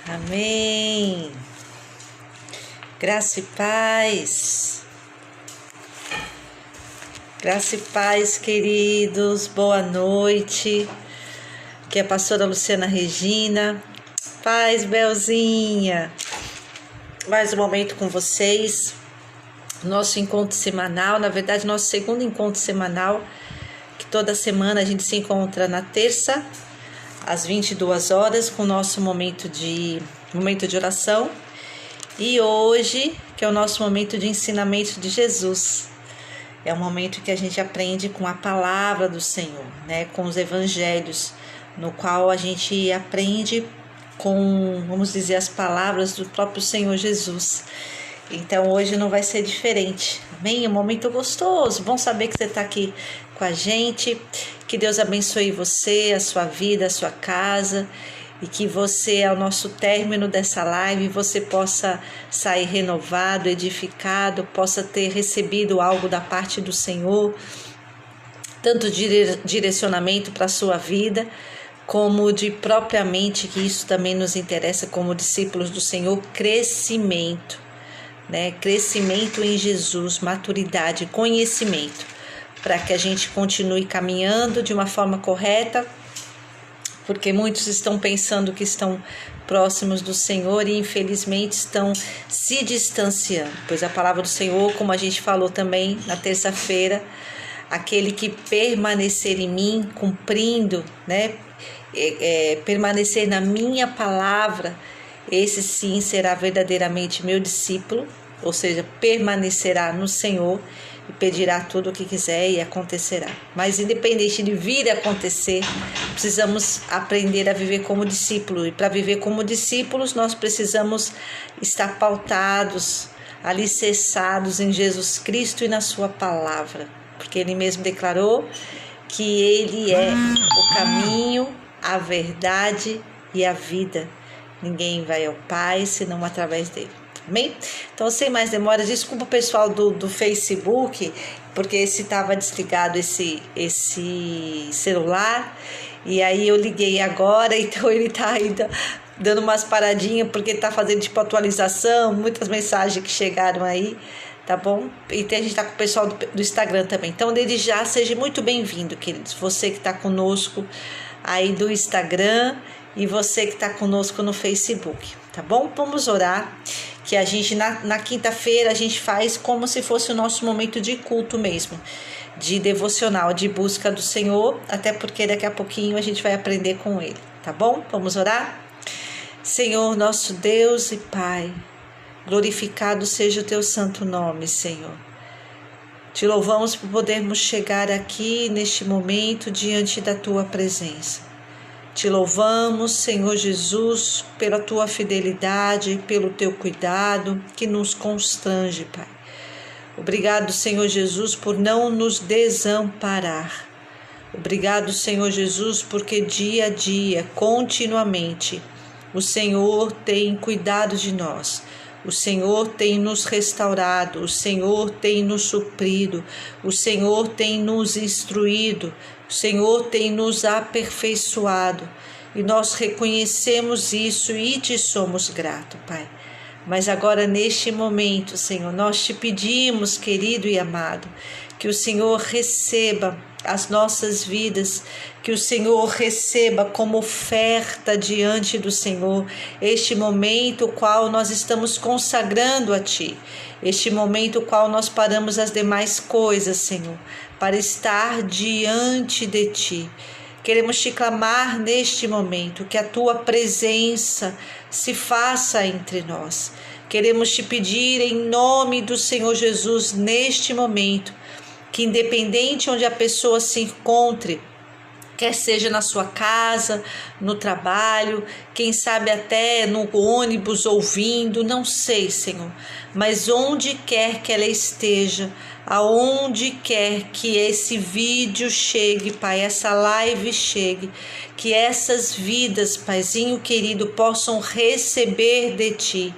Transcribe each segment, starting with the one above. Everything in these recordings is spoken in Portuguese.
Amém. Graça e paz. Graça e paz, queridos. Boa noite. Aqui é a pastora Luciana Regina. Paz, Belzinha. Mais um momento com vocês. Nosso encontro semanal, na verdade, nosso segundo encontro semanal, que toda semana a gente se encontra na terça, às 22 horas, com o nosso momento de oração. E hoje, que é o nosso momento de ensinamento de Jesus. É um momento que a gente aprende com a palavra do Senhor, né? Com os evangelhos, no qual a gente aprende com, vamos dizer, as palavras do próprio Senhor Jesus. Então hoje não vai ser diferente, amém? É um momento gostoso, bom saber que você está aqui com a gente, que Deus abençoe você, a sua vida, a sua casa, e que você, ao nosso término dessa live, você possa sair renovado, edificado, possa ter recebido algo da parte do Senhor, tanto de direcionamento para a sua vida, como de propriamente, que isso também nos interessa como discípulos do Senhor, crescimento. Né? Crescimento em Jesus, maturidade, conhecimento, para que a gente continue caminhando de uma forma correta, porque muitos estão pensando que estão próximos do Senhor e infelizmente estão se distanciando, pois a palavra do Senhor, como a gente falou também na terça-feira, aquele que permanecer em mim, cumprindo, né? Permanecer na minha palavra, esse sim será verdadeiramente meu discípulo, ou seja, permanecerá no Senhor e pedirá tudo o que quiser e acontecerá. Mas independente de vir a acontecer, precisamos aprender a viver como discípulo. E para viver como discípulos, nós precisamos estar pautados, alicerçados em Jesus Cristo e na sua palavra. Porque Ele mesmo declarou que Ele é o caminho, a verdade e a vida. Ninguém vai ao Pai senão através dele. Amém? Então, sem mais demoras, desculpa o pessoal do Facebook, porque esse estava desligado, esse celular, e aí eu liguei agora, então ele está ainda dando umas paradinhas, porque está fazendo tipo atualização, muitas mensagens que chegaram aí, tá bom? E a gente está com o pessoal do Instagram também. Então, desde já, seja muito bem-vindo, queridos. Você que está conosco aí do Instagram e você que está conosco no Facebook, tá bom? Vamos orar, que a gente na quinta-feira a gente faz como se fosse o nosso momento de culto mesmo, de devocional, de busca do Senhor, até porque daqui a pouquinho a gente vai aprender com Ele, tá bom? Vamos orar? Senhor, nosso Deus e Pai, glorificado seja o Teu santo nome, Senhor. Te louvamos por podermos chegar aqui neste momento diante da Tua presença. Te louvamos, Senhor Jesus, pela Tua fidelidade, pelo Teu cuidado que nos constrange, Pai. Obrigado, Senhor Jesus, por não nos desamparar. Obrigado, Senhor Jesus, porque dia a dia, continuamente, o Senhor tem cuidado de nós. O Senhor tem nos restaurado, o Senhor tem nos suprido, o Senhor tem nos instruído, o Senhor tem nos aperfeiçoado e nós reconhecemos isso e te somos gratos, Pai. Mas agora neste momento, Senhor, nós te pedimos, querido e amado, que o Senhor receba as nossas vidas, que o Senhor receba como oferta diante do Senhor este momento o qual nós estamos consagrando a Ti, este momento o qual nós paramos as demais coisas, Senhor, para estar diante de Ti. Queremos Te clamar neste momento, que a Tua presença se faça entre nós. Queremos Te pedir em nome do Senhor Jesus neste momento, que independente onde a pessoa se encontre, quer seja na sua casa, no trabalho, quem sabe até no ônibus ouvindo, não sei, Senhor, mas onde quer que ela esteja, aonde quer que esse vídeo chegue, Pai, essa live chegue, que essas vidas, Paizinho querido, possam receber de Ti,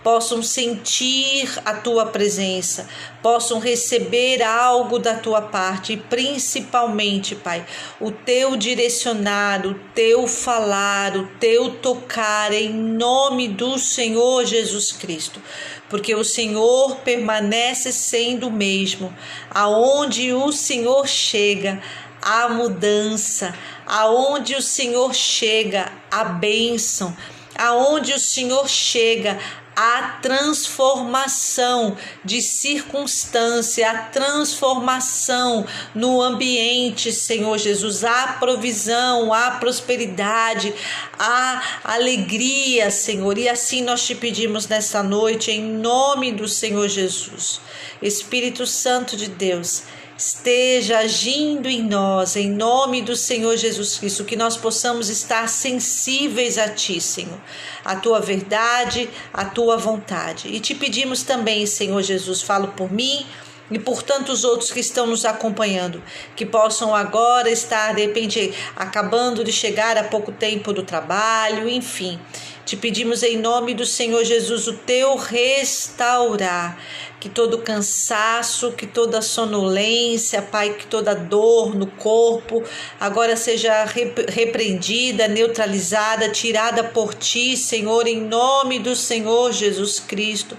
possam sentir a tua presença, possam receber algo da tua parte e principalmente, Pai, o teu direcionar, o teu falar, o teu tocar em nome do Senhor Jesus Cristo, porque o Senhor permanece sendo o mesmo. Aonde o Senhor chega, a mudança, aonde o Senhor chega, a bênção, aonde o Senhor chega, a transformação de circunstância, a transformação no ambiente, Senhor Jesus, a provisão, a prosperidade, a alegria, Senhor. E assim nós te pedimos nesta noite, em nome do Senhor Jesus. Espírito Santo de Deus, esteja agindo em nós, em nome do Senhor Jesus Cristo, que nós possamos estar sensíveis a Ti, Senhor, a Tua verdade, a Tua vontade. E te pedimos também, Senhor Jesus, falo por mim e por tantos outros que estão nos acompanhando, que possam agora estar, de repente, acabando de chegar há pouco tempo do trabalho, enfim. Te pedimos em nome do Senhor Jesus o Teu restaurar, que todo cansaço, que toda sonolência, Pai, que toda dor no corpo agora seja repreendida, neutralizada, tirada por Ti, Senhor, em nome do Senhor Jesus Cristo,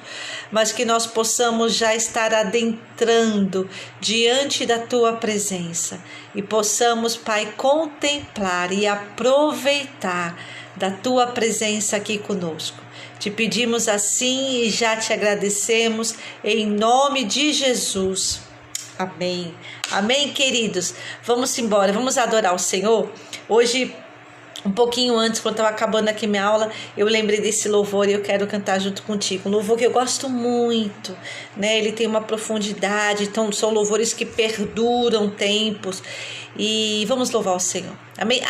mas que nós possamos já estar adentrando diante da Tua presença e possamos, Pai, contemplar e aproveitar da Tua presença aqui conosco. Te pedimos assim e já te agradecemos em nome de Jesus. Amém. Amém, queridos. Vamos embora, vamos adorar o Senhor. Hoje, um pouquinho antes, quando estava acabando aqui minha aula, eu lembrei desse louvor e eu quero cantar junto contigo. Um louvor que eu gosto muito, né? Ele tem uma profundidade, então são louvores que perduram tempos. E vamos louvar o Senhor. Amém?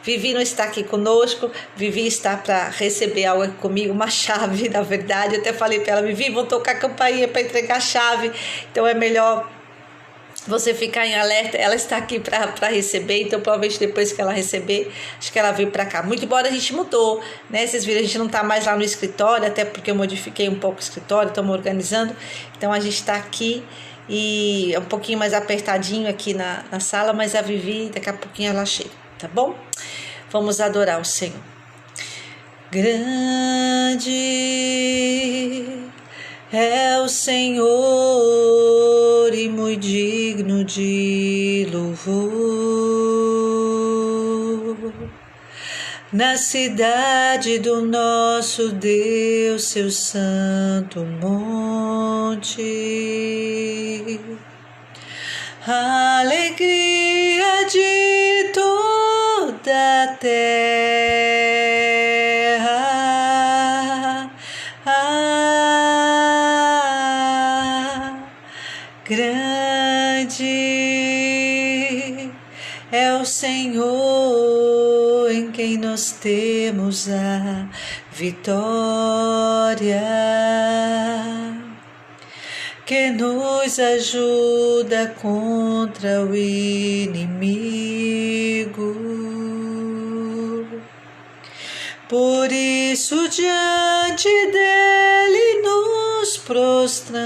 Vivi não está aqui conosco. Vivi está para receber algo aqui comigo, uma chave, na verdade. Eu até falei para ela, Vivi, vou tocar a campainha para entregar a chave. Então é melhor você ficar em alerta. Ela está aqui para receber, então provavelmente depois que ela receber, acho que ela veio para cá. Muito embora a gente mudou, né? Vocês viram, a gente não está mais lá no escritório, até porque eu modifiquei um pouco o escritório, estamos organizando. Então a gente está aqui e é um pouquinho mais apertadinho aqui na sala, mas a Vivi, daqui a pouquinho ela chega, tá bom? Vamos adorar o Senhor. Grande é o Senhor e muito digno de louvor. Na cidade do nosso Deus, seu santo monte, alegria de toda a terra. Grande é o Senhor em quem nós temos a vitória, que nos ajuda contra o inimigo. Por isso diante dele nos prostramos.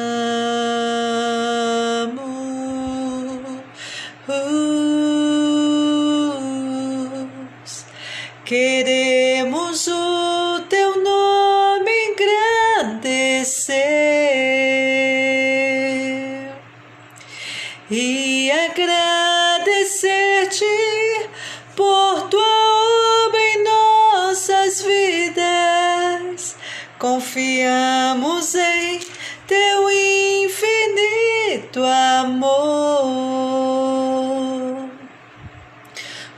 Queremos o teu nome engrandecer e agradecer-te por tua obra em nossas vidas. Confiamos em teu infinito amor,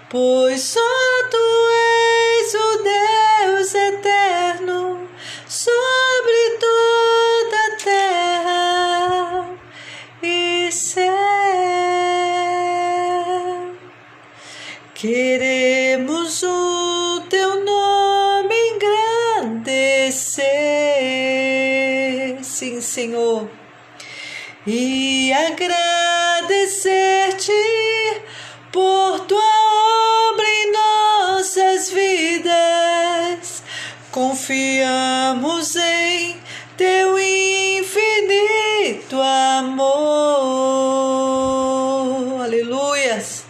pois só tu és o Deus eterno sobre toda a terra e céu. Queremos o teu nome engrandecer, sim, Senhor, e agradecer-te por tua obra em nossas vidas. Confiamos em teu aleluias.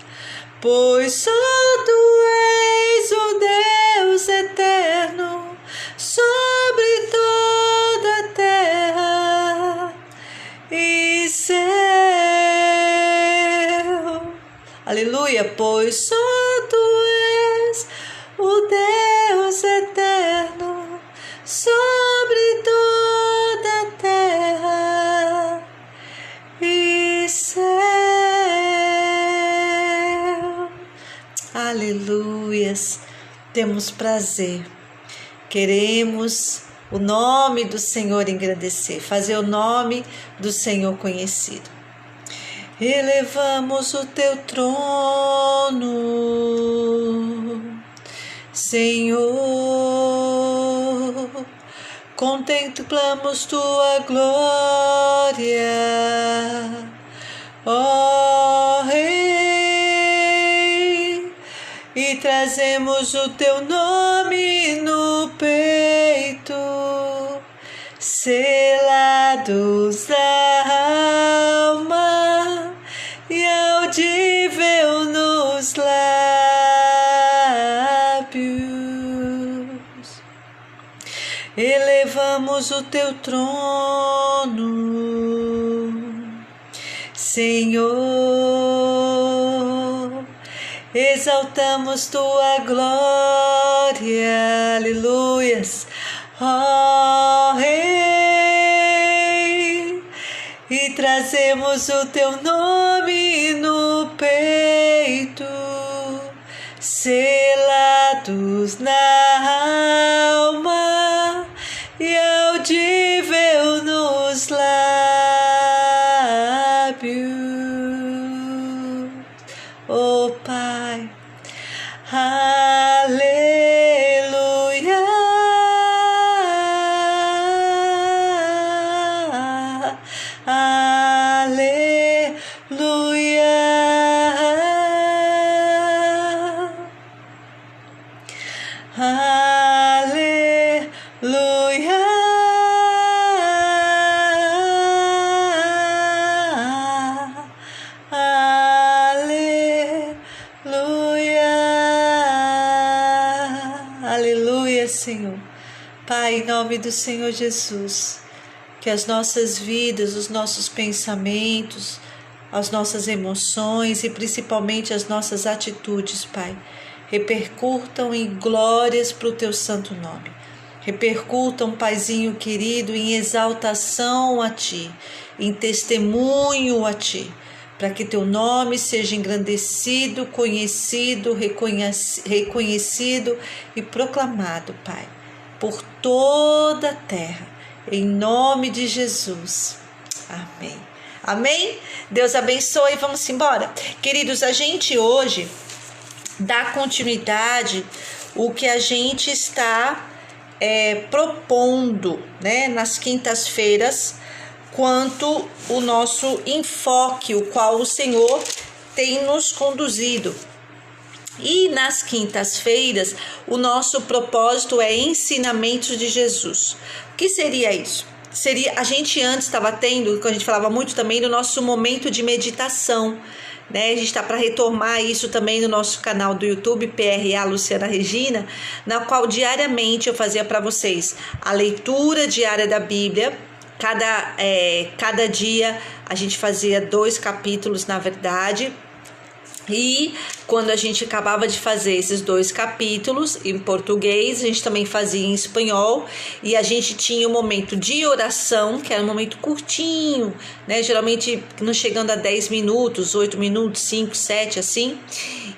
Pois só tu és o Deus eterno sobre toda a terra e céu. Aleluia, pois só tu és o Deus eterno sobre toda a terra e céu. Aleluias, temos prazer, queremos o nome do Senhor engrandecer, fazer o nome do Senhor conhecido. Elevamos o teu trono, Senhor, contemplamos tua glória, ó Rei, e trazemos o teu nome no peito, selados da alma e audível nos lábios. Elevamos o teu trono, Senhor, exaltamos tua glória, aleluias, ó Rei, e trazemos o teu nome no peito, selados na alma e audível nos lábios, ó Pai, aleluia, aleluia, aleluia, aleluia, Senhor. Pai, em nome do Senhor Jesus, que as nossas vidas, os nossos pensamentos, as nossas emoções e principalmente as nossas atitudes, Pai, repercutam em glórias para o teu santo nome. Repercutam, Paizinho querido, em exaltação a Ti, em testemunho a Ti, para que Teu nome seja engrandecido, conhecido, reconhecido e proclamado, Pai, por toda a terra, em nome de Jesus. Amém. Amém? Deus abençoe, vamos embora. Queridos, a gente hoje dá continuidade o que a gente está propondo, né, nas quintas-feiras, quanto o nosso enfoque, o qual o Senhor tem nos conduzido. E nas quintas-feiras, o nosso propósito é ensinamentos de Jesus. O que seria isso? A gente antes estava tendo, que a gente falava muito também do nosso momento de meditação, né? A gente está para retomar isso também no nosso canal do YouTube, PRA Luciana Regina, na qual diariamente eu fazia para vocês a leitura diária da Bíblia. Cada dia a gente fazia 2 capítulos, na verdade. E quando a gente acabava de fazer esses 2 capítulos em português, a gente também fazia em espanhol, e a gente tinha um momento de oração, que era um momento curtinho, né? Geralmente não chegando a 10 minutos, 8 minutos, 5, 7, assim.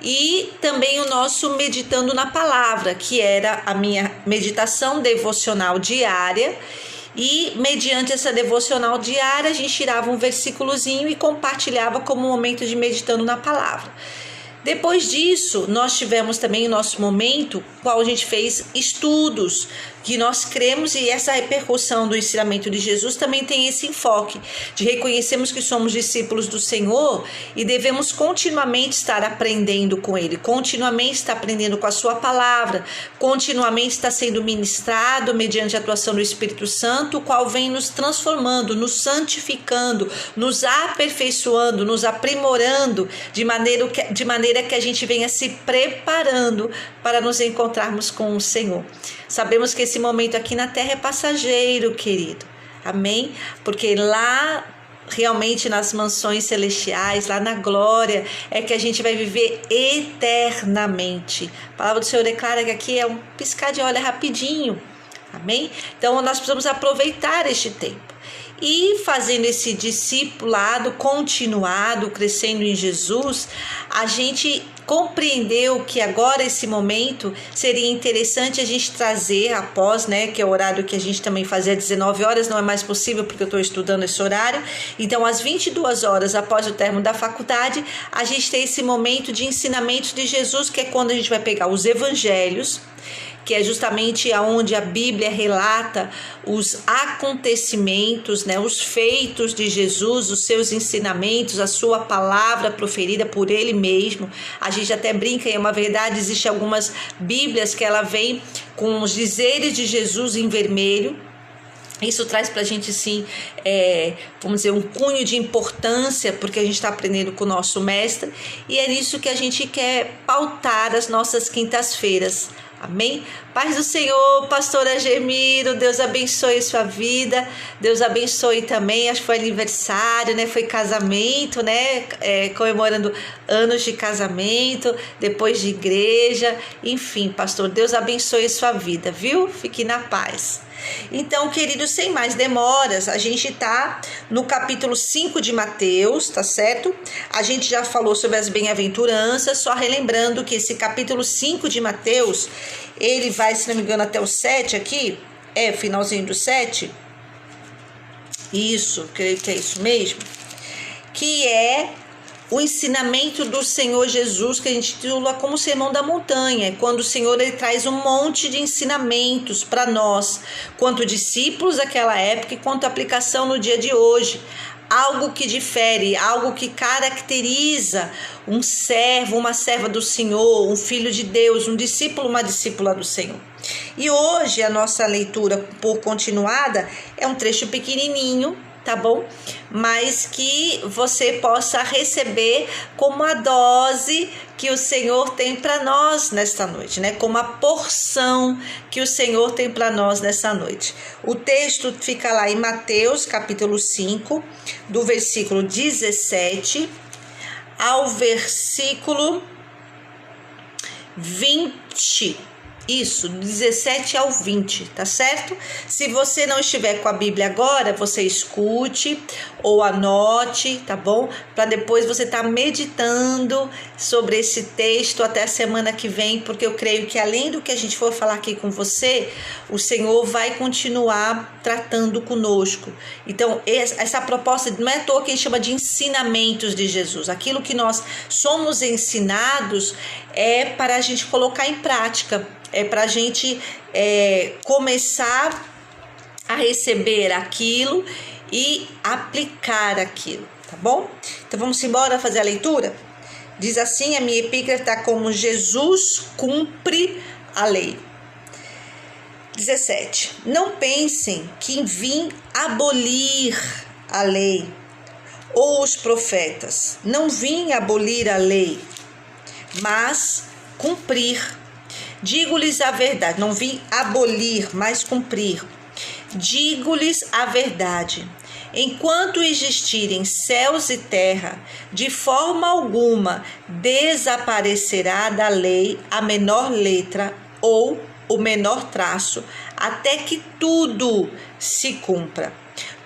E também o nosso meditando na palavra, que era a minha meditação devocional diária. E mediante essa devocional diária, a gente tirava um versículozinho e compartilhava como um momento de meditando na palavra. Depois disso, nós tivemos também o nosso momento, qual a gente fez estudos, que nós cremos, e essa repercussão do ensinamento de Jesus também tem esse enfoque, de reconhecermos que somos discípulos do Senhor e devemos continuamente estar aprendendo com Ele, continuamente estar aprendendo com a sua palavra, continuamente estar sendo ministrado mediante a atuação do Espírito Santo, o qual vem nos transformando, nos santificando, nos aperfeiçoando, nos aprimorando, de maneira que a gente venha se preparando para nos encontrarmos com o Senhor. Sabemos que esse momento aqui na terra é passageiro, querido. Amém? Porque lá, realmente nas mansões celestiais, lá na glória, é que a gente vai viver eternamente. A palavra do Senhor declara que aqui é um piscar de olho rapidinho. Amém? Então nós precisamos aproveitar este tempo. E fazendo esse discipulado continuado, crescendo em Jesus, a gente compreendeu que agora esse momento seria interessante a gente trazer após, né, que é o horário que a gente também fazia às 19 horas, não é mais possível porque eu estou estudando esse horário, então às 22 horas após o término da faculdade, a gente tem esse momento de ensinamentos de Jesus, que é quando a gente vai pegar os evangelhos, que é justamente aonde a Bíblia relata os acontecimentos, né, os feitos de Jesus, os seus ensinamentos, a sua palavra proferida por ele mesmo. A gente até brinca, e é uma verdade, existem algumas Bíblias que ela vem com os dizeres de Jesus em vermelho. Isso traz para a gente, sim, vamos dizer, um cunho de importância, porque a gente está aprendendo com o nosso mestre, e é nisso que a gente quer pautar as nossas quintas-feiras. Amém? Paz do Senhor, pastora Gemiro, Deus abençoe sua vida, Deus abençoe também, acho que foi aniversário, né? Foi casamento, né? Comemorando anos de casamento, depois de igreja, enfim, pastor, Deus abençoe sua vida, viu? Fique na paz. Então, queridos, sem mais demoras, a gente tá no capítulo 5 de Mateus, tá certo? A gente já falou sobre as bem-aventuranças, só relembrando que esse capítulo 5 de Mateus, ele vai, se não me engano, até o 7 aqui, finalzinho do 7, isso, creio que é isso mesmo, que é o ensinamento do Senhor Jesus, que a gente titula como Sermão da Montanha, quando o Senhor ele traz um monte de ensinamentos para nós, quanto discípulos daquela época e quanto aplicação no dia de hoje. Algo que difere, algo que caracteriza um servo, uma serva do Senhor, um filho de Deus, um discípulo, uma discípula do Senhor. E hoje a nossa leitura por continuada é um trecho pequenininho, tá bom? Mas que você possa receber como a dose que o Senhor tem para nós nesta noite, né? Como a porção que o Senhor tem para nós nessa noite. O texto fica lá em Mateus, capítulo 5, do versículo 17 ao versículo 20. Isso, 17 ao 20, tá certo? Se você não estiver com a Bíblia agora, você escute ou anote, tá bom? Para depois você estar meditando sobre esse texto até a semana que vem, porque eu creio que além do que a gente for falar aqui com você, o Senhor vai continuar tratando conosco. Então, essa proposta não é à toa que ele chama de ensinamentos de Jesus. Aquilo que nós somos ensinados é para a gente colocar em prática. É para a gente começar a receber aquilo e aplicar aquilo, tá bom? Então vamos embora fazer a leitura? Diz assim, a minha epígrafe está como Jesus cumpre a lei. 17. Não pensem que vim abolir a lei ou os profetas. Não vim abolir a lei, mas cumprir. Digo-lhes a verdade, não vim abolir, mas cumprir. Digo-lhes a verdade. Enquanto existirem céus e terra, de forma alguma desaparecerá da lei a menor letra ou o menor traço, até que tudo se cumpra.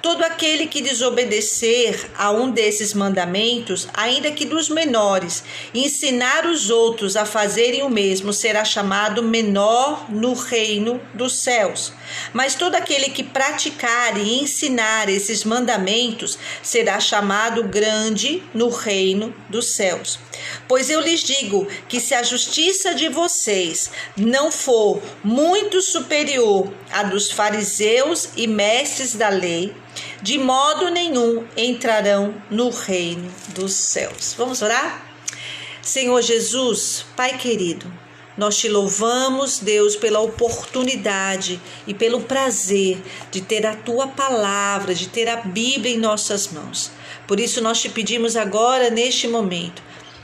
Todo aquele que desobedecer a um desses mandamentos, ainda que dos menores, e ensinar os outros a fazerem o mesmo, será chamado menor no reino dos céus. Mas todo aquele que praticar e ensinar esses mandamentos será chamado grande no reino dos céus. Pois eu lhes digo que se a justiça de vocês não for muito superior à dos fariseus e mestres da lei, de modo nenhum entrarão no reino dos céus. Vamos orar? Senhor Jesus, Pai querido, nós te louvamos, Deus, pela oportunidade e pelo prazer de ter a tua palavra, de ter a Bíblia em nossas mãos. Por isso nós te pedimos agora, neste momento,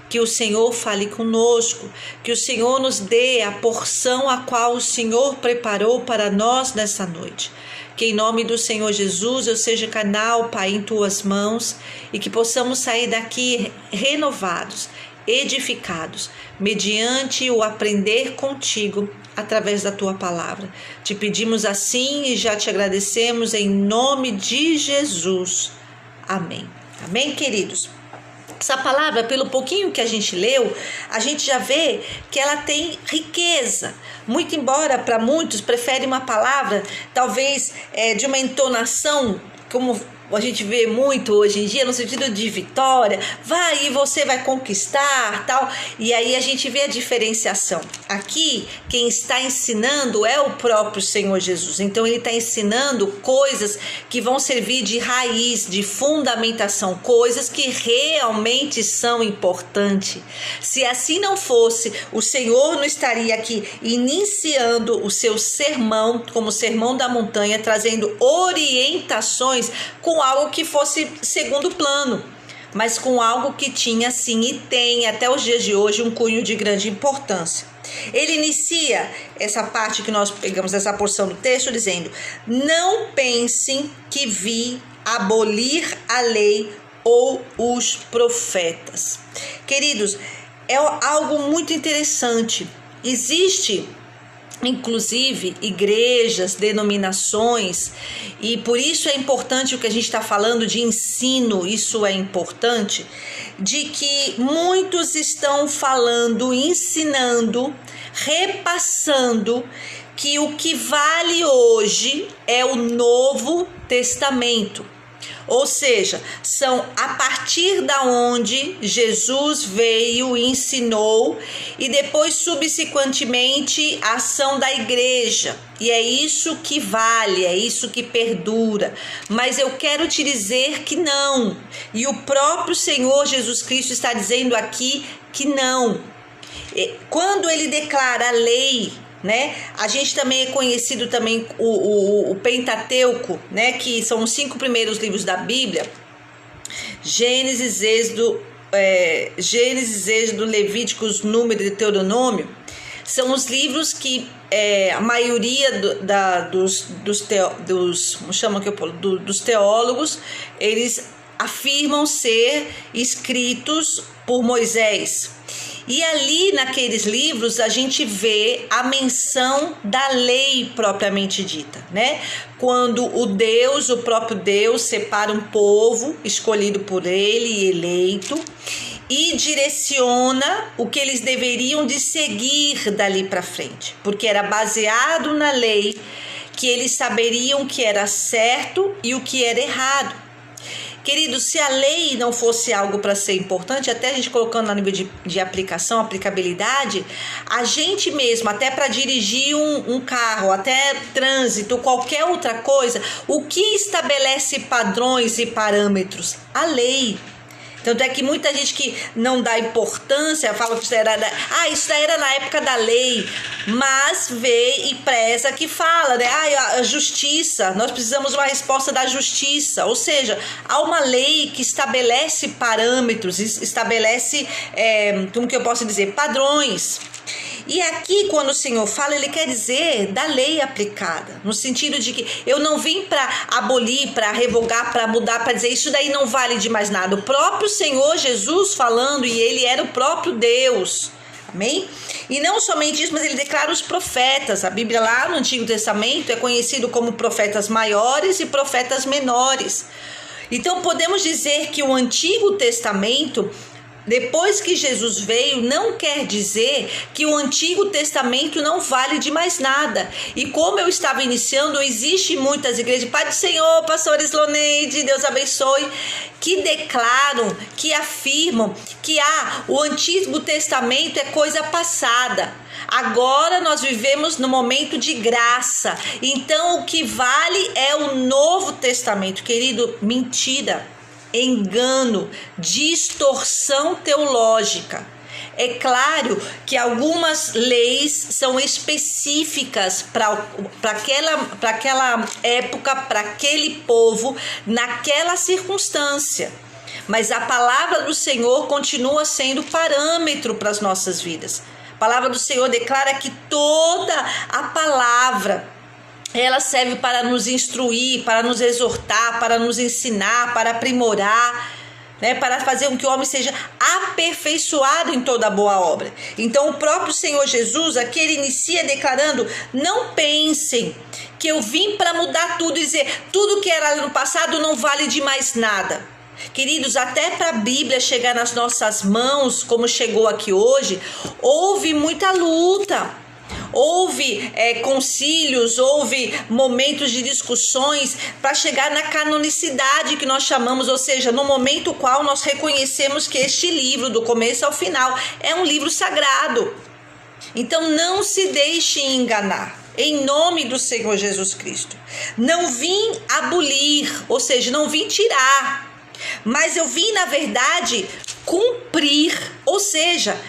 que o Senhor fale conosco, que o Senhor nos dê a porção a qual o Senhor preparou para nós nessa noite. Que em nome do Senhor Jesus eu seja canal, Pai, em tuas mãos e que possamos sair daqui renovados, edificados, mediante o aprender contigo através da tua palavra. Te pedimos assim e já te agradecemos em nome de Jesus. Amém. Amém, queridos? Essa palavra, pelo pouquinho que a gente leu, a gente já vê que ela tem riqueza. Muito embora para muitos preferem uma palavra, talvez de uma entonação, como a gente vê muito hoje em dia, no sentido de vitória, vai e você vai conquistar, tal. E aí a gente vê a diferenciação. Aqui, quem está ensinando é o próprio Senhor Jesus. Então ele está ensinando coisas que vão servir de raiz, de fundamentação, coisas que realmente são importantes. Se assim não fosse, o Senhor não estaria aqui iniciando o seu sermão, como o Sermão da Montanha, trazendo orientações com algo que fosse segundo plano, mas com algo que tinha sim e tem até os dias de hoje um cunho de grande importância. Ele inicia essa parte que nós pegamos, essa porção do texto, dizendo: não pensem que vi abolir a lei ou os profetas. Queridos, é algo muito interessante. Existe inclusive igrejas, denominações, e por isso é importante o que a gente está falando de ensino, isso é importante, de que muitos estão falando, ensinando, repassando que o que vale hoje é o Novo Testamento. Ou seja, são a partir da onde Jesus veio e ensinou e depois subsequentemente a ação da igreja. E é isso que vale, é isso que perdura. Mas eu quero te dizer que não. E o próprio Senhor Jesus Cristo está dizendo aqui que não. Quando ele declara a lei, né? A gente também é conhecido também o Pentateuco, né? Que são os 5 primeiros livros da Bíblia: Gênesis, Êxodo, Levíticos, Número e Deuteronômio. São os livros que a maioria dos teólogos, eles afirmam ser escritos por Moisés. E ali naqueles livros a gente vê a menção da lei propriamente dita, né? Quando o próprio Deus separa um povo escolhido por ele e eleito e direciona o que eles deveriam de seguir dali para frente, porque era baseado na lei que eles saberiam que era certo e o que era errado. Querido, se a lei não fosse algo para ser importante, até a gente colocando no nível de aplicação, aplicabilidade, a gente mesmo, até para dirigir um carro, até trânsito, qualquer outra coisa, o que estabelece padrões e parâmetros? A lei. Tanto é que muita gente que não dá importância, fala que isso era na época da lei, mas vê e preza que fala, né? A justiça, nós precisamos de uma resposta da justiça, ou seja, há uma lei que estabelece parâmetros, estabelece, como que eu posso dizer, padrões. E aqui, quando o Senhor fala, ele quer dizer da lei aplicada, no sentido de que eu não vim para abolir, para revogar, para mudar, para dizer isso daí não vale de mais nada. O próprio Senhor Jesus falando, e ele era o próprio Deus, Amém? E não somente isso, mas ele declara os profetas. A Bíblia lá no Antigo Testamento é conhecido como profetas maiores e profetas menores. Então podemos dizer que o Antigo Testamento, depois que Jesus veio, não quer dizer que o Antigo Testamento não vale de mais nada. E como eu estava iniciando, existem muitas igrejas, Pai do Senhor, pastor Sloneide, Deus abençoe, que declaram, que afirmam que o Antigo Testamento é coisa passada. Agora nós vivemos no momento de graça. Então o que vale é o Novo Testamento. Querido, mentira. Engano, distorção teológica. É claro que algumas leis são específicas para aquela época, para aquele povo, naquela circunstância. Mas a palavra do Senhor continua sendo parâmetro para as nossas vidas. A palavra do Senhor declara que toda a palavra, ela serve para nos instruir, para nos exortar, para nos ensinar, para aprimorar, né, para fazer com que o homem seja aperfeiçoado em toda boa obra. Então o próprio Senhor Jesus aqui ele inicia declarando: não pensem que eu vim para mudar tudo e dizer tudo que era no passado não vale de mais nada. Queridos, até para a Bíblia chegar nas nossas mãos, como chegou aqui hoje, houve muita luta. Houve concílios, houve momentos de discussões para chegar na canonicidade que nós chamamos, ou seja, no momento qual nós reconhecemos que este livro, do começo ao final, é um livro sagrado. Então não se deixe enganar, em nome do Senhor Jesus Cristo. Não vim abolir, ou seja, não vim tirar, mas eu vim, na verdade, cumprir, ou seja,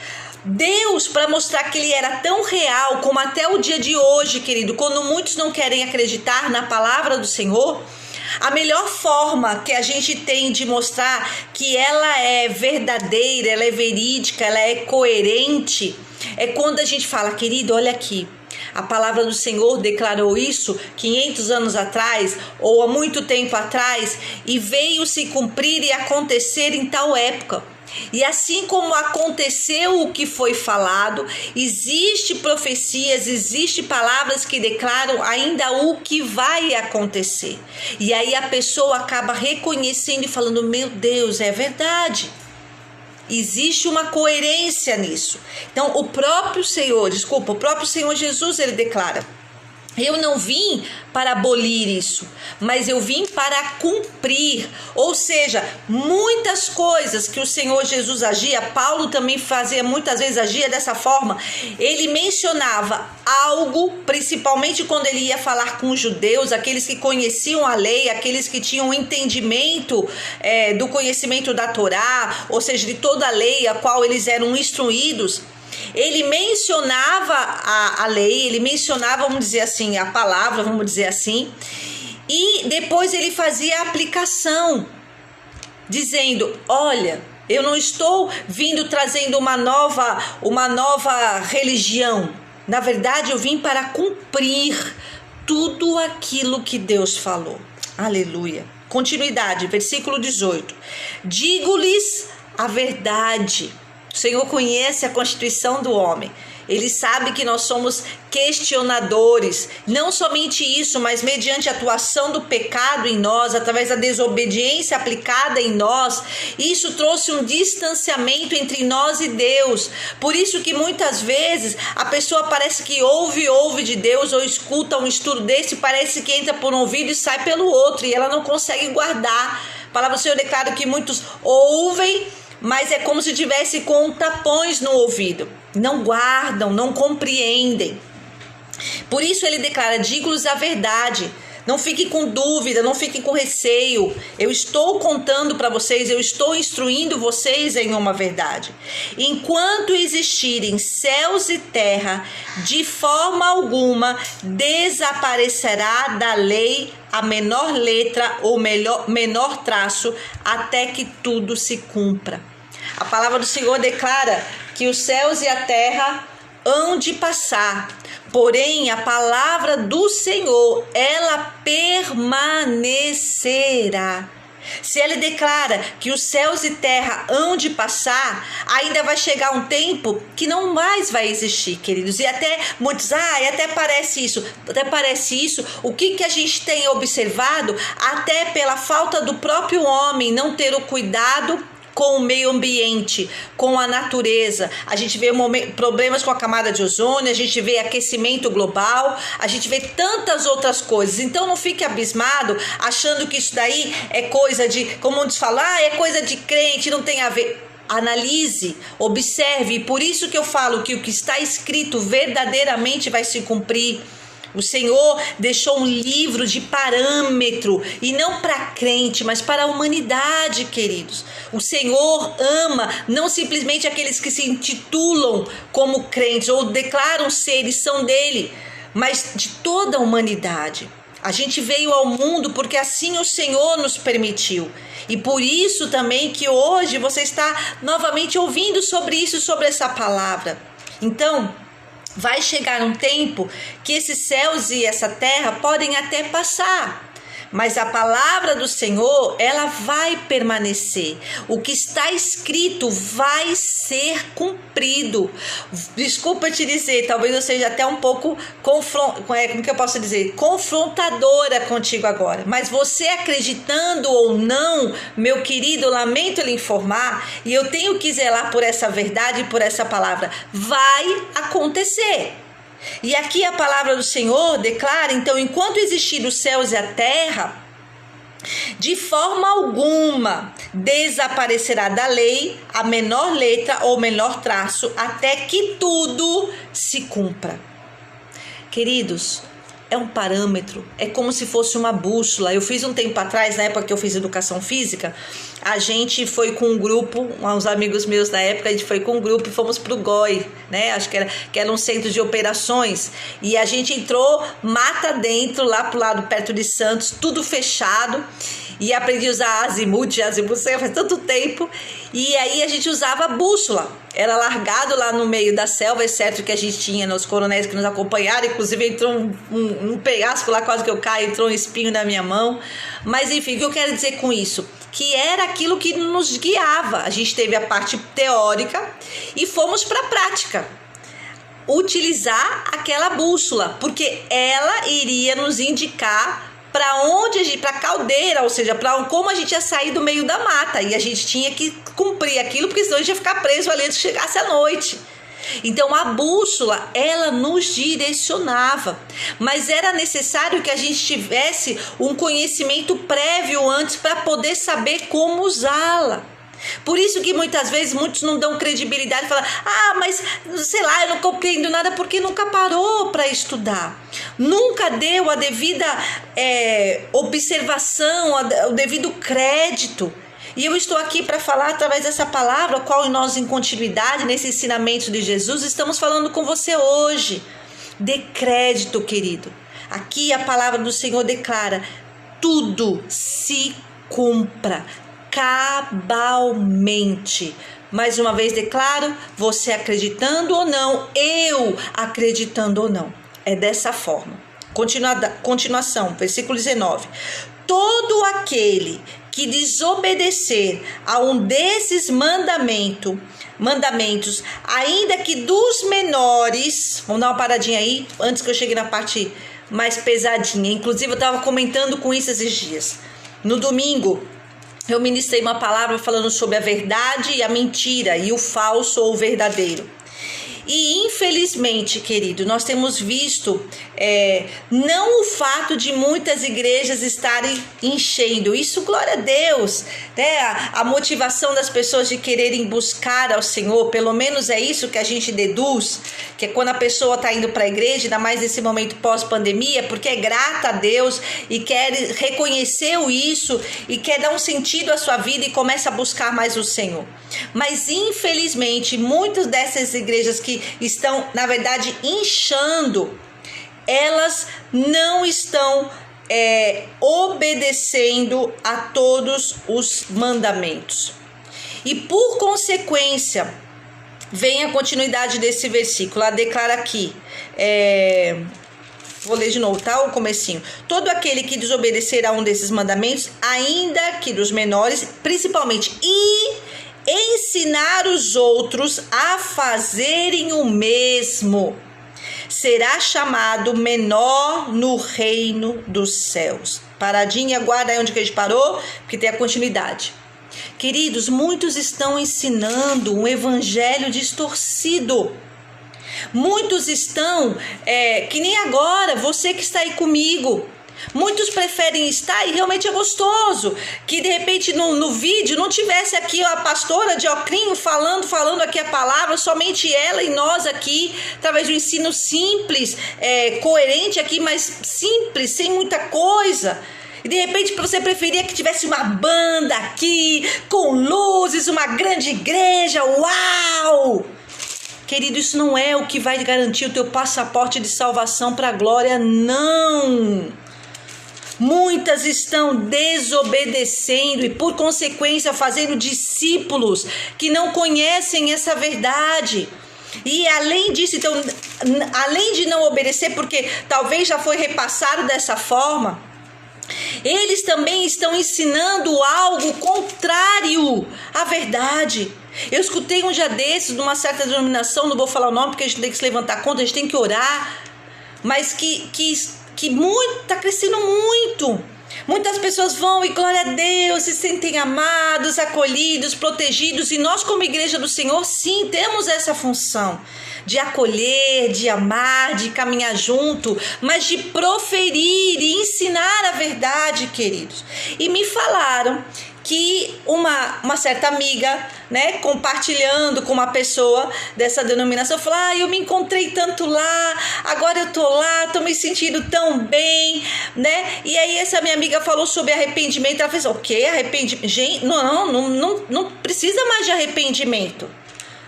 Deus, para mostrar que ele era tão real como até o dia de hoje, querido, quando muitos não querem acreditar na palavra do Senhor, a melhor forma que a gente tem de mostrar que ela é verdadeira, ela é verídica, ela é coerente, é quando a gente fala: querido, olha aqui, a palavra do Senhor declarou isso 500 anos atrás ou há muito tempo atrás e veio se cumprir e acontecer em tal época. E assim como aconteceu o que foi falado, existe profecias, existe palavras que declaram ainda o que vai acontecer. E aí a pessoa acaba reconhecendo e falando: meu Deus, é verdade. Existe uma coerência nisso. Então o próprio Senhor Jesus, ele declara: eu não vim para abolir isso, mas eu vim para cumprir. Ou seja, muitas coisas que o Senhor Jesus agia, Paulo também fazia, muitas vezes agia dessa forma. Ele mencionava algo, principalmente quando ele ia falar com os judeus, aqueles que conheciam a lei, aqueles que tinham entendimento do conhecimento da Torá, ou seja, de toda a lei a qual eles eram instruídos. Ele mencionava a lei, ele mencionava, vamos dizer assim, a palavra, vamos dizer assim, e depois ele fazia a aplicação, dizendo: olha, eu não estou vindo trazendo uma nova religião, na verdade eu vim para cumprir tudo aquilo que Deus falou. Aleluia. Continuidade, versículo 18: digo-lhes a verdade. O Senhor conhece a constituição do homem. Ele sabe que nós somos questionadores. Não somente isso, mas mediante a atuação do pecado em nós, através da desobediência aplicada em nós, isso trouxe um distanciamento entre nós e Deus. Por isso que muitas vezes a pessoa parece que ouve de Deus ou escuta um estudo desse, parece que entra por um ouvido e sai pelo outro, e ela não consegue guardar. A palavra do Senhor declara que muitos ouvem, mas é como se tivesse com tapões no ouvido. Não guardam, não compreendem. Por isso ele declara: digo-lhes a verdade. Não fiquem com dúvida, não fiquem com receio. Eu estou contando para vocês, eu estou instruindo vocês em uma verdade. Enquanto existirem céus e terra, de forma alguma desaparecerá da lei a menor letra ou menor traço, até que tudo se cumpra. A palavra do Senhor declara que os céus e a terra hão de passar, porém a palavra do Senhor, ela permanecerá. Se ele declara que os céus e terra hão de passar, ainda vai chegar um tempo que não mais vai existir, queridos. E até muitos, até parece isso. O que a gente tem observado, até pela falta do próprio homem não ter o cuidado com o meio ambiente, com a natureza. A gente vê problemas com a camada de ozônio, a gente vê aquecimento global, a gente vê tantas outras coisas. Então não fique abismado achando que isso daí é coisa de, como muitos falam, é coisa de crente, não tem a ver. Analise, observe, e por isso que eu falo que o que está escrito verdadeiramente vai se cumprir. O Senhor deixou um livro de parâmetro, e não para crente, mas para a humanidade, queridos. O Senhor ama não simplesmente aqueles que se intitulam como crentes ou declaram ser e são dele, mas de toda a humanidade. A gente veio ao mundo porque assim o Senhor nos permitiu. E por isso também que hoje você está novamente ouvindo sobre isso, sobre essa palavra. Então, vai chegar um tempo que esses céus e essa terra podem até passar, mas a palavra do Senhor, ela vai permanecer. O que está escrito vai ser cumprido. Desculpa te dizer, talvez eu seja até um pouco como que eu posso dizer? Confrontadora contigo agora. Mas você acreditando ou não, meu querido, lamento lhe informar, e eu tenho que zelar por essa verdade e por essa palavra. Vai acontecer. E aqui a palavra do Senhor declara, então, enquanto existir os céus e a terra, de forma alguma desaparecerá da lei a menor letra ou menor traço, até que tudo se cumpra. Queridos, é um parâmetro, é como se fosse uma bússola. Eu fiz um tempo atrás, na época que eu fiz educação física, a gente foi com um grupo, uns amigos meus da época, a gente foi com um grupo e fomos pro GOI, né? Acho que era um centro de operações, e a gente entrou mata dentro, lá pro lado perto de Santos, tudo fechado, e aprendi a usar azimuth faz tanto tempo, e aí a gente usava a bússola. Era largado lá no meio da selva, exceto que a gente tinha nos coronéis que nos acompanharam, inclusive entrou um penhasco lá, quase que eu caio, entrou um espinho na minha mão. Mas enfim, o que eu quero dizer com isso? Que era aquilo que nos guiava. A gente teve a parte teórica e fomos para a prática. Utilizar aquela bússola, porque ela iria nos indicar para onde, para a caldeira, ou seja, para como a gente ia sair do meio da mata, e a gente tinha que cumprir aquilo, porque senão a gente ia ficar preso ali antes que chegasse a noite. Então a bússola, ela nos direcionava, mas era necessário que a gente tivesse um conhecimento prévio antes para poder saber como usá-la. Por isso que muitas vezes muitos não dão credibilidade e falam, mas sei lá, eu não compreendo nada, porque nunca parou para estudar, nunca deu a devida observação, o devido crédito. E eu estou aqui para falar através dessa palavra, qual nós em continuidade, nesse ensinamento de Jesus, estamos falando com você hoje. Dê crédito, querido. Aqui a palavra do Senhor declara, tudo se cumpra cabalmente. Mais uma vez declaro, você acreditando ou não, eu acreditando ou não. É dessa forma. Continuação, versículo 19. Todo aquele que desobedecer a um desses mandamentos, ainda que dos menores, vamos dar uma paradinha aí, antes que eu chegue na parte mais pesadinha. Inclusive eu estava comentando com isso esses dias. No domingo, eu ministrei uma palavra falando sobre a verdade e a mentira, e o falso ou o verdadeiro. E infelizmente, querido, nós temos visto não o fato de muitas igrejas estarem enchendo, isso, glória a Deus, né? A motivação das pessoas de quererem buscar ao Senhor, pelo menos é isso que a gente deduz, que é quando a pessoa está indo para a igreja, ainda mais nesse momento pós-pandemia, porque é grata a Deus e quer reconhecer isso e quer dar um sentido à sua vida e começa a buscar mais o Senhor. Mas infelizmente muitas dessas igrejas que estão, na verdade, inchando, elas não estão obedecendo a todos os mandamentos. E por consequência, vem a continuidade desse versículo. Ela declara aqui, Vou ler de novo, tá? O comecinho. Todo aquele que desobedecer a um desses mandamentos, ainda que dos menores, principalmente, e ensinar os outros a fazerem o mesmo, será chamado menor no reino dos céus. Paradinha, guarda aí onde que a gente parou, porque tem a continuidade. Queridos, muitos estão ensinando um evangelho distorcido. Muitos estão, que nem agora, você que está aí comigo. Muitos preferem estar, e realmente é gostoso, que de repente no vídeo não tivesse aqui a pastora de Ocrinho falando aqui a palavra, somente ela e nós aqui, através de um ensino simples, coerente aqui, mas simples, sem muita coisa. E de repente você preferia que tivesse uma banda aqui, com luzes, uma grande igreja, uau! Querido, isso não é o que vai garantir o teu passaporte de salvação para a glória, não! Muitas estão desobedecendo e, por consequência, fazendo discípulos que não conhecem essa verdade. E além disso, então, além de não obedecer, porque talvez já foi repassado dessa forma, eles também estão ensinando algo contrário à verdade. Eu escutei um dia desses, numa certa denominação, não vou falar o nome porque a gente tem que se levantar conta, a gente tem que orar, mas que está crescendo muito. Muitas pessoas vão e glória a Deus, se sentem amados, acolhidos, protegidos, e nós como igreja do Senhor, sim, temos essa função de acolher, de amar, de caminhar junto, mas de proferir e ensinar a verdade, queridos. E me falaram que uma certa amiga, né, compartilhando com uma pessoa dessa denominação, falou: eu me encontrei tanto lá, agora eu tô lá, tô me sentindo tão bem, né? E aí essa minha amiga falou sobre arrependimento. Ela fez: o quê? Arrependimento? Gente, não precisa mais de arrependimento.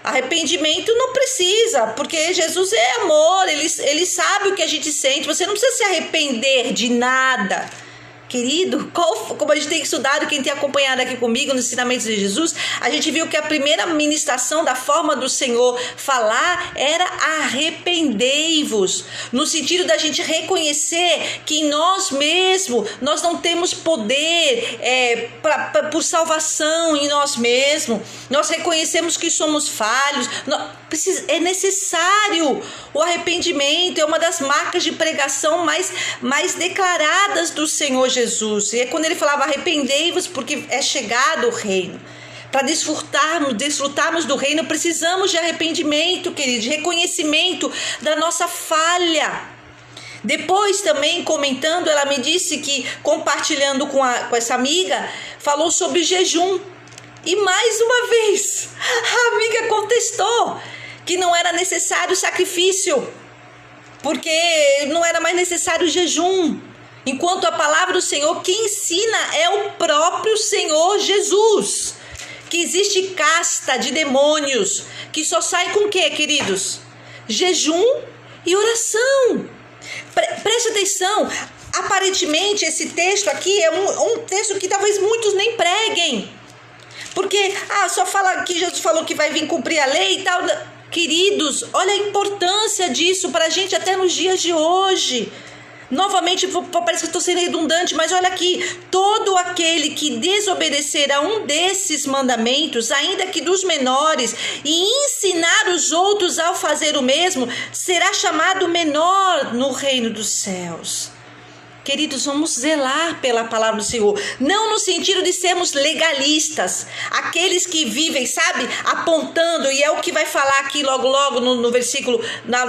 Arrependimento não precisa, porque Jesus é amor, ele sabe o que a gente sente. Você não precisa se arrepender de nada. Querido, como a gente tem estudado, quem tem acompanhado aqui comigo nos ensinamentos de Jesus, a gente viu que a primeira ministração da forma do Senhor falar era arrependei-vos, no sentido da gente reconhecer que em nós mesmos, nós não temos poder por salvação em nós mesmos, nós reconhecemos que somos falhos, é necessário o arrependimento, é uma das marcas de pregação mais declaradas do Senhor Jesus. E é quando ele falava: arrependei-vos porque é chegado o reino. Para desfrutarmos do reino, precisamos de arrependimento, querido, de reconhecimento da nossa falha. Depois também comentando, ela me disse que, compartilhando com essa amiga, falou sobre jejum. E mais uma vez, a amiga contestou que não era necessário sacrifício, porque não era mais necessário jejum. Enquanto a palavra do Senhor que ensina é o próprio Senhor Jesus. Que existe casta de demônios que só sai com o quê, queridos? Jejum e oração. Preste atenção. Aparentemente esse texto aqui é um texto que talvez muitos nem preguem. Porque só fala que Jesus falou que vai vir cumprir a lei e tal. Queridos, olha a importância disso para a gente até nos dias de hoje. Novamente, parece que estou sendo redundante, mas olha aqui: todo aquele que desobedecer a um desses mandamentos, ainda que dos menores, e ensinar os outros a fazer o mesmo, será chamado menor no reino dos céus. Queridos, vamos zelar pela palavra do Senhor, não no sentido de sermos legalistas, aqueles que vivem, sabe, apontando, e é o que vai falar aqui logo no versículo,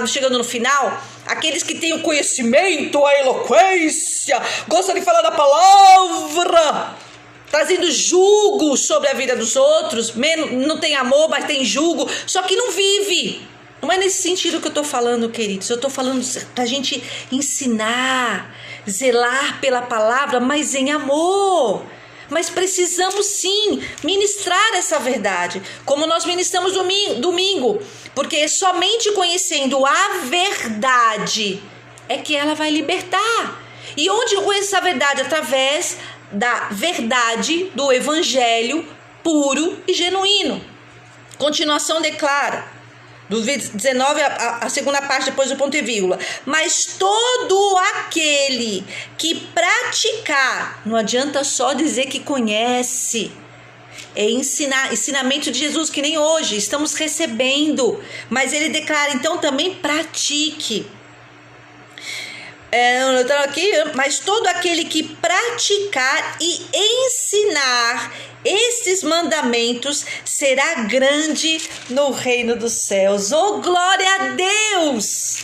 chegando no final, aqueles que têm o conhecimento, a eloquência, gostam de falar da palavra, trazendo julgo sobre a vida dos outros, não tem amor, mas tem julgo, só que não vive. Não é nesse sentido que eu estou falando, queridos. Eu estou falando para a gente ensinar, zelar pela palavra, mas em amor. Mas precisamos sim ministrar essa verdade, como nós ministramos domingo, porque somente conhecendo a verdade é que ela vai libertar. E onde eu conheço essa verdade? Através da verdade do evangelho puro e genuíno. Continuação declara: do 19 a segunda parte depois do ponto e vírgula. Mas todo aquele que praticar, não adianta só dizer que conhece, é ensinamento de Jesus, que nem hoje estamos recebendo, mas ele declara, então também pratique. Aqui, mas todo aquele que praticar e ensinar esses mandamentos será grande no reino dos céus. Oh, glória a Deus!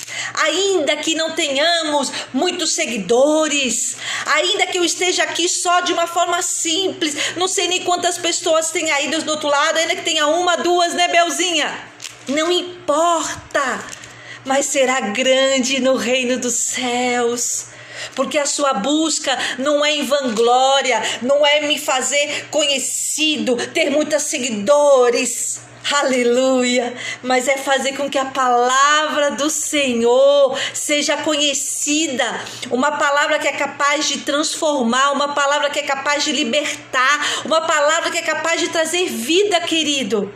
Ainda que não tenhamos muitos seguidores, ainda que eu esteja aqui só de uma forma simples, não sei nem quantas pessoas tem aí do outro lado, ainda que tenha uma, duas, né, Belzinha? Não importa, mas será grande no reino dos céus. Porque a sua busca não é em vanglória, não é me fazer conhecido, ter muitos seguidores, aleluia, mas é fazer com que a palavra do Senhor seja conhecida, uma palavra que é capaz de transformar, uma palavra que é capaz de libertar, uma palavra que é capaz de trazer vida, querido.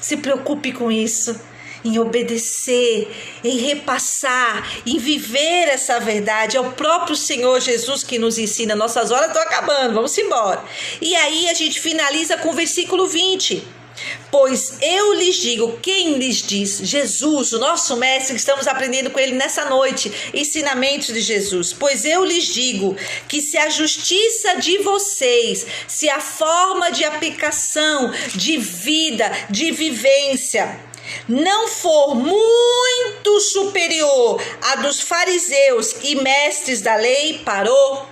Se preocupe com isso, em obedecer, em repassar, em viver essa verdade. É o próprio Senhor Jesus que nos ensina. Nossas horas estão acabando, vamos embora. E aí a gente finaliza com o versículo 20. Pois eu lhes digo, quem lhes diz? Jesus, o nosso mestre, que estamos aprendendo com ele nessa noite, ensinamentos de Jesus. Pois eu lhes digo que se a justiça de vocês, se a forma de aplicação, de vida, de vivência, não for muito superior à dos fariseus e mestres da lei, parou.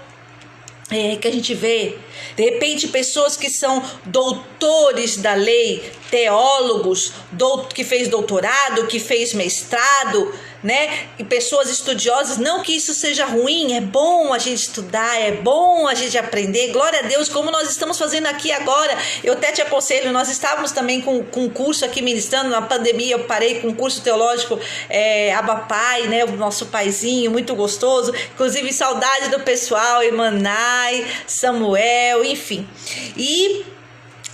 É que a gente vê, de repente, pessoas que são doutores da lei, teólogos, que fez doutorado, que fez mestrado, né? E pessoas estudiosas, não que isso seja ruim, é bom a gente estudar, é bom a gente aprender, glória a Deus, como nós estamos fazendo aqui agora. Eu até te aconselho, nós estávamos também com um curso aqui ministrando, na pandemia eu parei com um curso teológico, Abba Pai, né? O nosso paizinho, muito gostoso, inclusive saudade do pessoal, Emanai, Samuel, enfim. E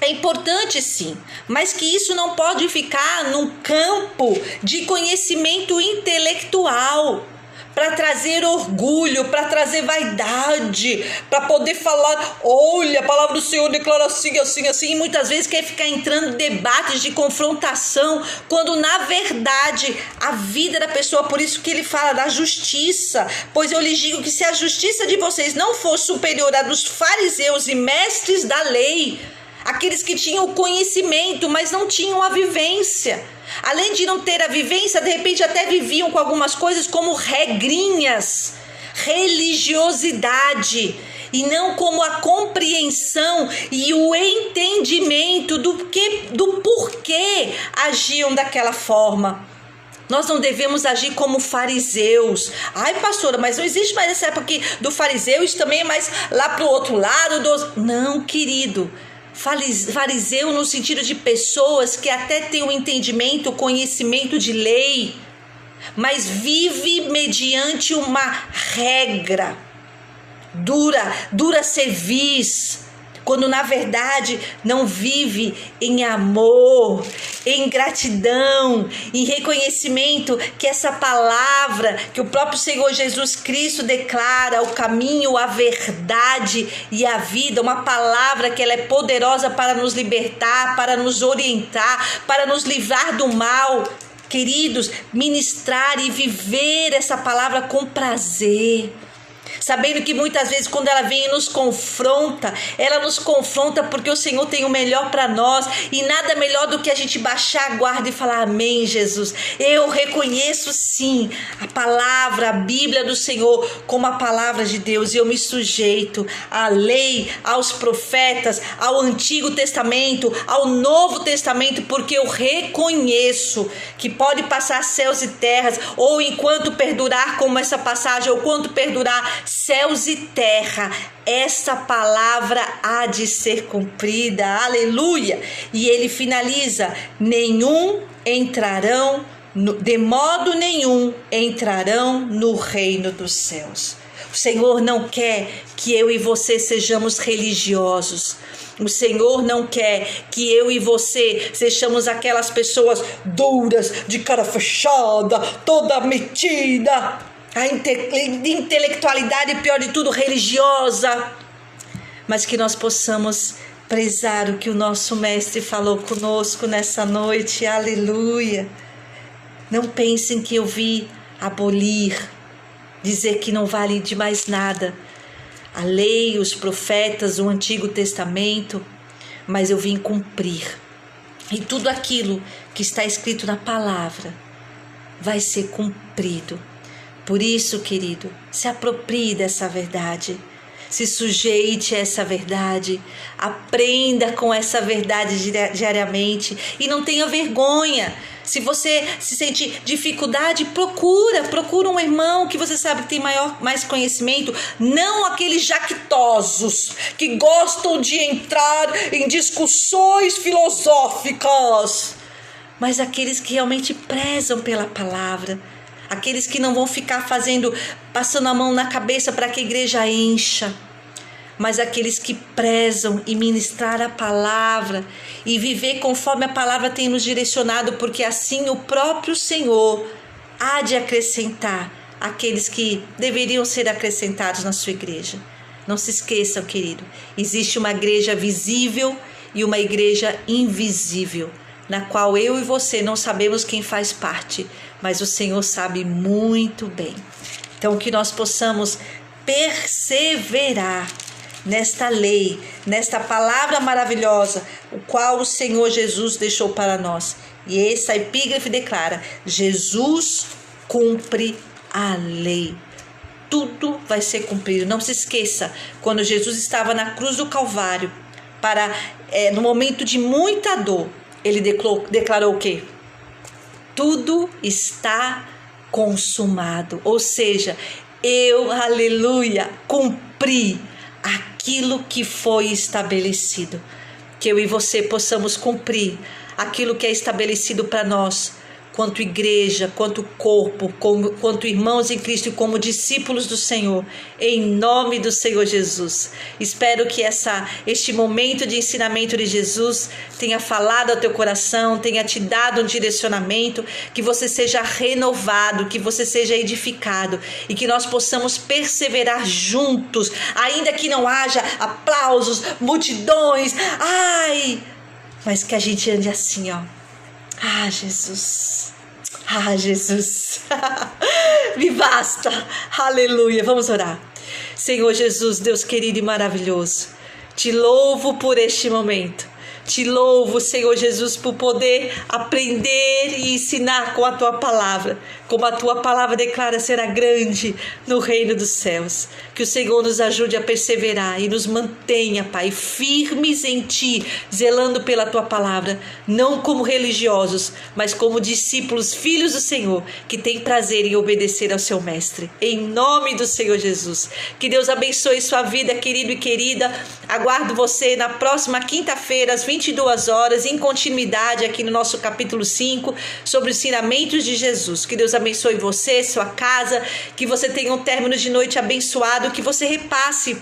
é importante sim, mas que isso não pode ficar num campo de conhecimento intelectual, para trazer orgulho, para trazer vaidade, para poder falar, olha, a palavra do Senhor declara assim, assim, assim, e muitas vezes quer ficar entrando em debates de confrontação, quando na verdade a vida da pessoa, por isso que ele fala da justiça, pois eu lhes digo que se a justiça de vocês não for superior à dos fariseus e mestres da lei, aqueles que tinham o conhecimento, mas não tinham a vivência. Além de não ter a vivência, de repente até viviam com algumas coisas como regrinhas, religiosidade, e não como a compreensão e o entendimento do porquê agiam daquela forma. Nós não devemos agir como fariseus. Ai, pastora, mas não existe mais essa época aqui do fariseu, isso também é mais lá para o outro lado. Não, querido. Fariseu no sentido de pessoas que até têm o entendimento, o conhecimento de lei, mas vive mediante uma regra, dura cerviz, quando na verdade não vive em amor, em gratidão, em reconhecimento que essa palavra que o próprio Senhor Jesus Cristo declara, o caminho, a verdade e a vida, uma palavra que ela é poderosa para nos libertar, para nos orientar, para nos livrar do mal. Queridos, ministrar e viver essa palavra com prazer, sabendo que muitas vezes quando ela vem e nos confronta, ela nos confronta porque o Senhor tem o melhor para nós, e nada melhor do que a gente baixar a guarda e falar, amém, Jesus, eu reconheço sim a palavra, a Bíblia do Senhor como a palavra de Deus, e eu me sujeito à lei, aos profetas, ao Antigo Testamento, ao Novo Testamento, porque eu reconheço que pode passar céus e terras, ou enquanto perdurar como essa passagem, ou quanto perdurar céus e terra, essa palavra há de ser cumprida, aleluia. E ele finaliza, de modo nenhum entrarão no reino dos céus. O Senhor não quer que eu e você sejamos religiosos. O Senhor não quer que eu e você sejamos aquelas pessoas duras, de cara fechada, toda metida, a intelectualidade, pior de tudo, religiosa, mas que nós possamos prezar o que o nosso Mestre falou conosco nessa noite. Aleluia! Não pensem que eu vi abolir, dizer que não vale de mais nada a lei, os profetas, o Antigo Testamento, mas eu vim cumprir. E tudo aquilo que está escrito na palavra vai ser cumprido. Por isso, querido, se aproprie dessa verdade, se sujeite a essa verdade, aprenda com essa verdade diariamente e não tenha vergonha. Se você se sente dificuldade, procura um irmão que você sabe que tem mais conhecimento, não aqueles jactosos que gostam de entrar em discussões filosóficas, mas aqueles que realmente prezam pela palavra, aqueles que não vão ficar passando a mão na cabeça para que a igreja encha, mas aqueles que prezam e ministrar a palavra e viver conforme a palavra tem nos direcionado, porque assim o próprio Senhor há de acrescentar aqueles que deveriam ser acrescentados na sua igreja. Não se esqueçam, querido, existe uma igreja visível e uma igreja invisível, na qual eu e você não sabemos quem faz parte, mas o Senhor sabe muito bem. Então, que nós possamos perseverar nesta lei, nesta palavra maravilhosa, o qual o Senhor Jesus deixou para nós. E essa epígrafe declara: Jesus cumpre a lei. Tudo vai ser cumprido. Não se esqueça, quando Jesus estava na cruz do Calvário, no momento de muita dor, ele declarou o quê? Tudo está consumado. Ou seja, aleluia, cumpri aquilo que foi estabelecido. Que eu e você possamos cumprir aquilo que é estabelecido para nós, quanto igreja, quanto corpo, quanto irmãos em Cristo e como discípulos do Senhor, em nome do Senhor Jesus. Espero que este momento de ensinamento de Jesus tenha falado ao teu coração, tenha te dado um direcionamento, que você seja renovado, que você seja edificado e que nós possamos perseverar juntos, ainda que não haja aplausos, multidões, mas que a gente ande assim, ó. Jesus. Jesus. Me basta. Aleluia. Vamos orar. Senhor Jesus, Deus querido e maravilhoso, te louvo por este momento. Te louvo, Senhor Jesus, por poder aprender e ensinar com a Tua palavra, como a Tua palavra declara será grande no reino dos céus. Que o Senhor nos ajude a perseverar e nos mantenha, Pai, firmes em Ti, zelando pela Tua palavra, não como religiosos, mas como discípulos, filhos do Senhor, que têm prazer em obedecer ao Seu Mestre. Em nome do Senhor Jesus. Que Deus abençoe sua vida, querido e querida. Aguardo você na próxima quinta-feira, às 22 horas, em continuidade aqui no nosso capítulo 5, sobre os ensinamentos de Jesus. Que Deus abençoe você, sua casa, que você tenha um término de noite abençoado, que você repasse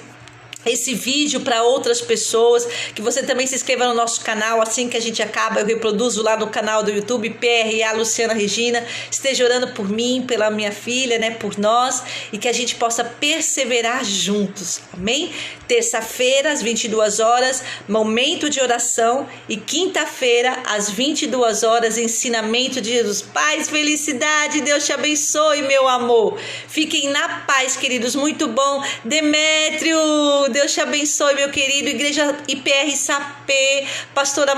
esse vídeo para outras pessoas, que você também se inscreva no nosso canal. Assim que a gente acaba, eu reproduzo lá no canal do YouTube, PRA Luciana Regina. Esteja orando por mim, pela minha filha, por nós, e que a gente possa perseverar juntos, amém? Terça-feira, às 22 horas, momento de oração, e quinta-feira, às 22 horas, ensinamento de Jesus. Paz, felicidade, Deus te abençoe, meu amor. Fiquem na paz, queridos, muito bom. Demétrio, Deus te abençoe, meu querido. Igreja IPR Sapê, pastora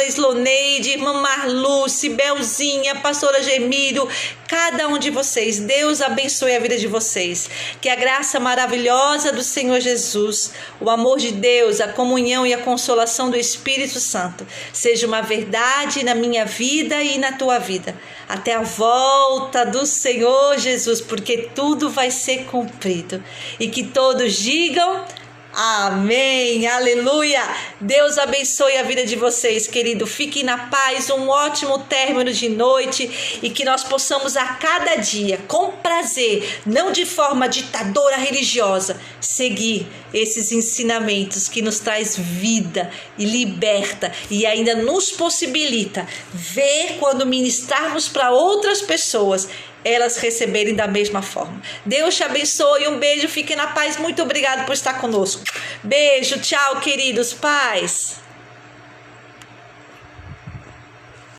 Sloneide, irmã Marlu, Cibelzinha, pastora Gemílio, cada um de vocês. Deus abençoe a vida de vocês. Que a graça maravilhosa do Senhor Jesus, o amor de Deus, a comunhão e a consolação do Espírito Santo seja uma verdade na minha vida e na tua vida, até a volta do Senhor Jesus, porque tudo vai ser cumprido. E que todos digam Amém, aleluia. Deus abençoe a vida de vocês, querido. Fiquem na paz, um ótimo término de noite e que nós possamos a cada dia, com prazer, não de forma ditadora religiosa, seguir esses ensinamentos que nos traz vida e liberta e ainda nos possibilita ver quando ministrarmos para outras pessoas, elas receberem da mesma forma. Deus te abençoe, um beijo, fique na paz, muito obrigado por estar conosco. Beijo, tchau, queridos, paz.